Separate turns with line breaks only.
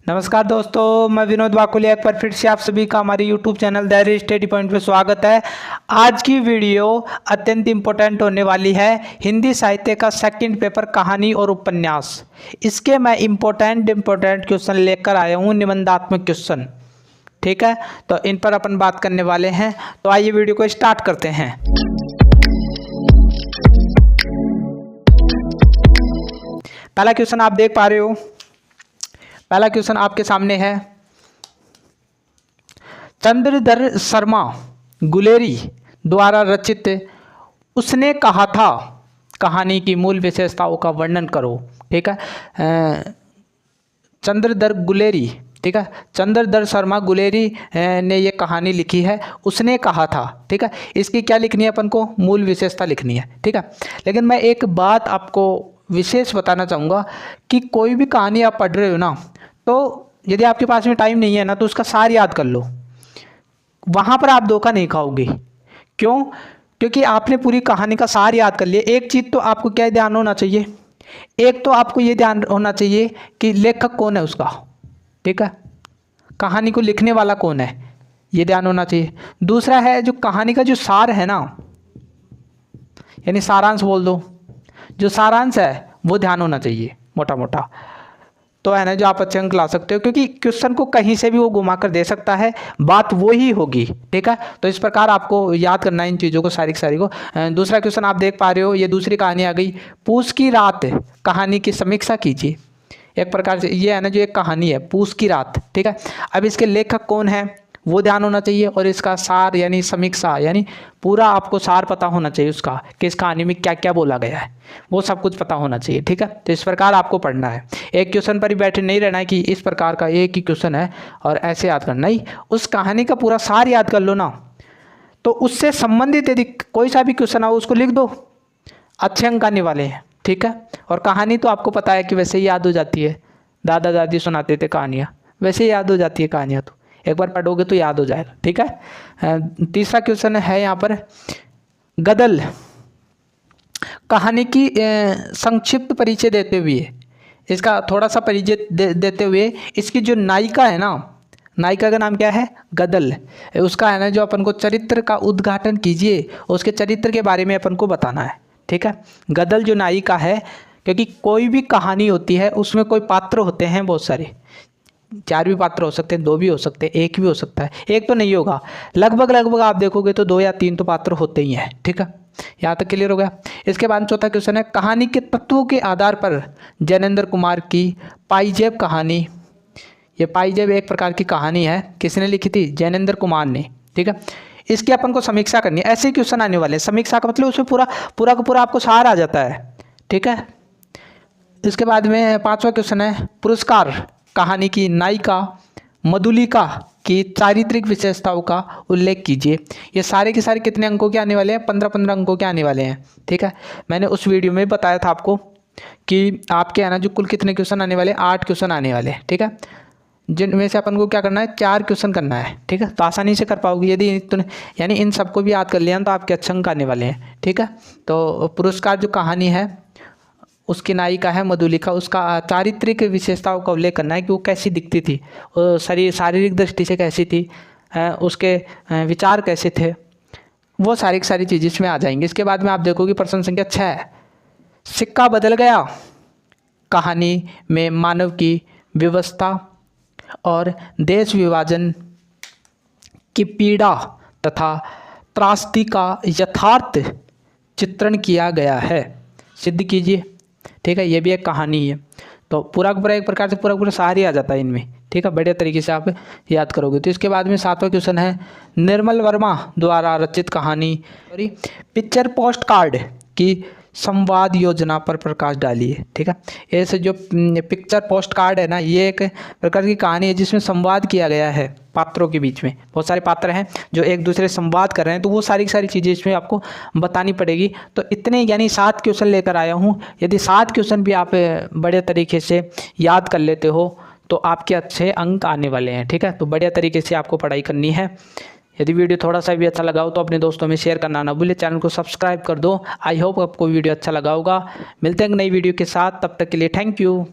नमस्कार दोस्तों, मैं विनोद वाकुलिया एक बार फिर से आप सभी का हमारे YouTube channel diary study point पे स्वागत है। आज की वीडियो अत्यंत इम्पोर्टेंट होने वाली है। हिंदी साहित्य का सेकंड पेपर कहानी और उपन्यास, इसके मैं इम्पोर्टेंट क्वेश्चन लेकर आया हूँ, निबंधात्मक क्वेश्चन। ठीक है, तो इन पर अपन बात करने वाले हैं। तो आइए वीडियो को स्टार्ट करते हैं। पहला क्वेश्चन आप देख पा रहे हो। पहला क्वेश्चन आपके सामने है। चंद्रधर शर्मा गुलेरी द्वारा रचित उसने कहा था कहानी की मूल विशेषताओं का वर्णन करो। ठीक है, चंद्रधर गुलेरी, ठीक है, चंद्रधर शर्मा गुलेरी ने ये कहानी लिखी है। उसने कहा था, ठीक है, इसकी क्या लिखनी है अपन को? मूल विशेषता लिखनी है। ठीक है, लेकिन मैं एक बात आपको विशेष बताना चाहूँगा कि कोई भी कहानी आप पढ़ रहे हो ना, तो यदि आपके पास में टाइम नहीं है ना, तो उसका सार याद कर लो। वहाँ पर आप धोखा नहीं खाओगे। क्यों? क्योंकि आपने पूरी कहानी का सार याद कर लिया। एक चीज़ तो आपको क्या ध्यान होना चाहिए, एक तो आपको ये ध्यान होना चाहिए कि लेखक कौन है उसका। ठीक है, कहानी को लिखने वाला कौन है, ये ध्यान होना चाहिए। दूसरा है जो कहानी का जो सार है ना, यानी सारांश बोल दो, जो सारांश है वो ध्यान होना चाहिए मोटा मोटा। तो है ना, जो आप अच्छे अंक ला सकते हो, क्योंकि क्वेश्चन को कहीं से भी वो घुमा कर दे सकता है, बात वो ही होगी। ठीक है, तो इस प्रकार आपको याद करना है इन चीज़ों को, सारी को। दूसरा क्वेश्चन आप देख पा रहे हो, ये दूसरी कहानी आ गई। पूस की रात कहानी की समीक्षा कीजिए। एक प्रकार से ये है ना, जो एक कहानी है पूस की रात। ठीक है, अब इसके लेखक कौन है वो ध्यान होना चाहिए, और इसका सार यानी समीक्षा, यानी पूरा आपको सार पता होना चाहिए उसका, कि इस कहानी में क्या क्या बोला गया है, वो सब कुछ पता होना चाहिए। ठीक है, तो इस प्रकार आपको पढ़ना है। एक क्वेश्चन पर ही बैठे नहीं रहना है कि इस प्रकार का एक ही क्वेश्चन है और ऐसे याद करना ही, उस कहानी का पूरा सार याद कर लो ना। तो उससे संबंधित यदि कोई सा भी क्वेश्चन आओ उसको लिख दो, अच्छे अंक आने वाले हैं। ठीक है, और कहानी तो आपको पता है कि वैसे ही याद हो जाती है, दादा दादी सुनाते थे कहानियाँ, वैसे ही याद हो जाती है कहानियाँ, तो एक बार पढ़ोगे तो याद हो जाएगा। ठीक है, तीसरा क्वेश्चन है यहाँ पर, गदल कहानी की संक्षिप्त परिचय देते हुए, इसका थोड़ा सा परिचय देते हुए, इसकी जो नायिका है ना, नायिका का नाम क्या है? गदल। उसका है ना, जो अपन को चरित्र का उद्घाटन कीजिए, उसके चरित्र के बारे में अपन को बताना है। ठीक है, गदल जो नायिका है, क्योंकि कोई भी कहानी होती है उसमें कोई पात्र होते हैं बहुत सारे, 4 भी पात्र हो सकते हैं, 2 भी हो सकते हैं, 1 भी हो सकता है, 1 तो नहीं होगा, लगभग आप देखोगे तो 2 या 3 तो पात्र होते ही हैं। ठीक है, यहाँ तक क्लियर हो गया। इसके बाद चौथा क्वेश्चन है, कहानी के तत्वों के आधार पर जैनेंद्र कुमार की पाइजेब कहानी। ये पाइजेब एक प्रकार की कहानी है, किसने लिखी थी? जैनेंद्र कुमार ने। ठीक है, इसकी अपन को समीक्षा करनी है। ऐसे क्वेश्चन आने वाले हैं, समीक्षा का मतलब उसमें पूरा का पूरा आपको सार आ जाता है। ठीक है, इसके बाद में 5वां क्वेश्चन है, पुरस्कार कहानी की नायिका मधुलिका की चारित्रिक विशेषताओं का उल्लेख कीजिए। ये सारे के सारे कितने अंकों के आने वाले हैं? 15 अंकों के आने वाले हैं। ठीक है, मैंने उस वीडियो में बताया था आपको कि आपके है ना, जो कुल कितने क्वेश्चन आने वाले? 8 क्वेश्चन आने वाले हैं। ठीक है, जिनमें से अपन को क्या करना है? 4 क्वेश्चन करना है। ठीक है, तो आसानी से कर पाओगे यदि यानी इन सबको भी याद कर लिया तो आपके अच्छे अंक आने वाले हैं। ठीक है, तो पुरस्कार जो कहानी है उसकी नायिका है मधुलिका, उसका चारित्रिक विशेषताओं का उल्लेख करना है कि वो कैसी दिखती थी, शारीरिक दृष्टि से कैसी थी, उसके विचार कैसे थे, वो सारी की सारी चीज़ इसमें आ जाएंगी। इसके बाद में आप देखोगे प्रश्न संख्या 6, सिक्का बदल गया कहानी में मानव की व्यवस्था और देश विभाजन की पीड़ा तथा त्रासदी का यथार्थ चित्रण किया गया है, सिद्ध कीजिए। ठीक है, ये भी एक कहानी है, तो पूरा एक प्रकार से पूरा सार ही आ जाता है इनमें। ठीक है, बढ़िया तरीके से आप याद करोगे। तो इसके बाद में 7वां क्वेश्चन है, निर्मल वर्मा द्वारा रचित कहानी पिक्चर पोस्ट कार्ड की संवाद योजना पर प्रकाश डालिए। ठीक है, ऐसे जो पिक्चर पोस्ट कार्ड है ना, ये एक प्रकार की कहानी है जिसमें संवाद किया गया है पात्रों के बीच में। बहुत सारे पात्र हैं जो एक दूसरे से संवाद कर रहे हैं, तो वो सारी चीज़ें इसमें आपको बतानी पड़ेगी। तो इतने यानी 7 क्वेश्चन लेकर आया हूँ। यदि 7 क्वेश्चन भी आप बड़े तरीके से याद कर लेते हो तो आपके अच्छे अंक आने वाले हैं। ठीक है, तो बढ़िया तरीके से आपको पढ़ाई करनी है। यदि वीडियो थोड़ा सा भी अच्छा लगा हो तो अपने दोस्तों में शेयर करना ना भूलें, चैनल को सब्सक्राइब कर दो। आई होप आपको वीडियो अच्छा लगा होगा। मिलते हैं नई वीडियो के साथ, तब तक के लिए थैंक यू।